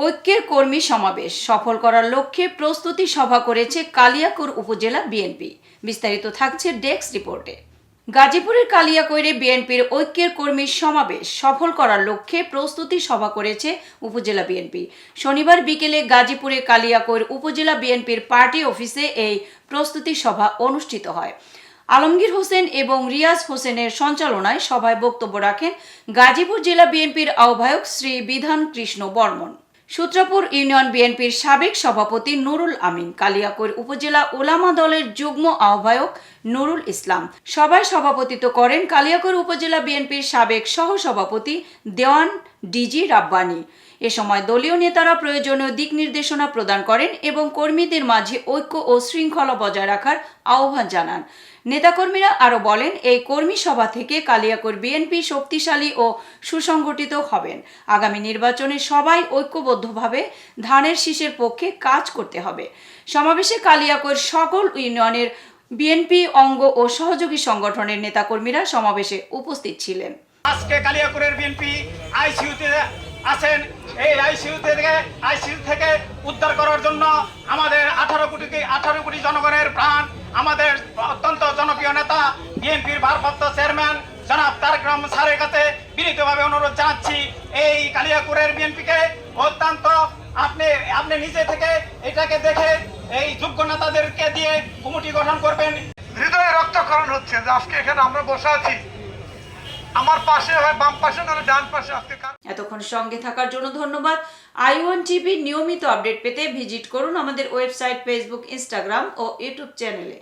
ঐক্যের কর্মী সমাবেশ সফল করার লক্ষ্যে প্রস্তুতি সভা করেছে কালিয়াকৈর উপজেলা বিএনপি। বিস্তারিত থাকছে ডেস্ক রিপোর্টে। গাজীপুরের কালিয়াকৈরে বিএনপির ঐক্যের কর্মী সমাবেশ সফল করার লক্ষ্যে প্রস্তুতি সভা করেছে উপজেলা বিএনপি। শনিবার বিকেলে গাজীপুরে কালিয়াকৈর উপজেলা বিএনপির পার্টি অফিসে এই প্রস্তুতি সভা অনুষ্ঠিত হয়। আলমগীর হোসেন এবং রিয়াজ হোসেনের সঞ্চালনায় সভায় বক্তব্য রাখেন গাজীপুর জেলা বিএনপির আহ্বায়ক শ্রী বিধান কৃষ্ণ বর্মন, সূত্রাপুর ইউনিয়ন বিএনপির সাবেক সভাপতি নুরুল আমিন, কালিয়াকৈর উপজেলা ওলামা দলের যুগ্ম আহ্বায়ক নুরুল ইসলাম। সভায় সভাপতিত্ব করেন কালিয়াকৈর উপজেলা বিএনপির সাবেক সহসভাপতি দেওয়ান ডিজি রাব্বানী। এ সময় দলীয় নেতারা প্রয়োজনীয় দিক নির্দেশনা প্রদান করেন এবং কর্মীদের মাঝে ঐক্য ও শৃঙ্খলা বজায় রাখার আহ্বান জানান। নেতাকর্মীরা আরও বলেন, এই কর্মী সভা থেকে কালিয়াকৈর বিএনপি শক্তিশালী ও সুসংগঠিত হবেন। আগামী নির্বাচনে সবাই ঐক্যবদ্ধভাবে ধানের শীষের পক্ষে কাজ করতে হবে। সমাবেশে কালিয়াকৈর সকল ইউনিয়নের বিএনপি অঙ্গ ও সহযোগী সংগঠনের নেতাকর্মীরা সমাবেশে উপস্থিত ছিলেন। আজকে কালিয়াকৈরের বিএনপি আইসিইউতে আছেন। এই আইসিইউ থেকে উদ্ধার করার জন্য আমাদের 18 কোটি জনগণের প্রাণ, আমাদের অত্যন্ত জনপ্রিয় নেতা বিএনপির ভারপ্রাপ্ত চেয়ারম্যান জনাব তারেক রহমান স্যারের কাছে বিনীতভাবে অনুরোধ জানাচ্ছি, এই কালিয়াকৈরের বিএনপিকে অত্যন্ত আপনি নিজে থেকে এটাকে দেখে এই যোগ্য নেতাদেরকে দিয়ে কমিটি গঠন করবেন। হৃদয়ে রক্তক্ষরণ হচ্ছে যে আজকে এখানে আমরা বসে আছি, আমার পাশে হয় বাম পাশে না ডান পাশে। এতক্ষণ সঙ্গে থাকার জন্য ধন্যবাদ। i1 টিভি নিয়মিত আপডেট পেতে ভিজিট করুন আমাদের ওয়েবসাইট, ফেসবুক, ইনস্টাগ্রাম ও ইউটিউব চ্যানেলে।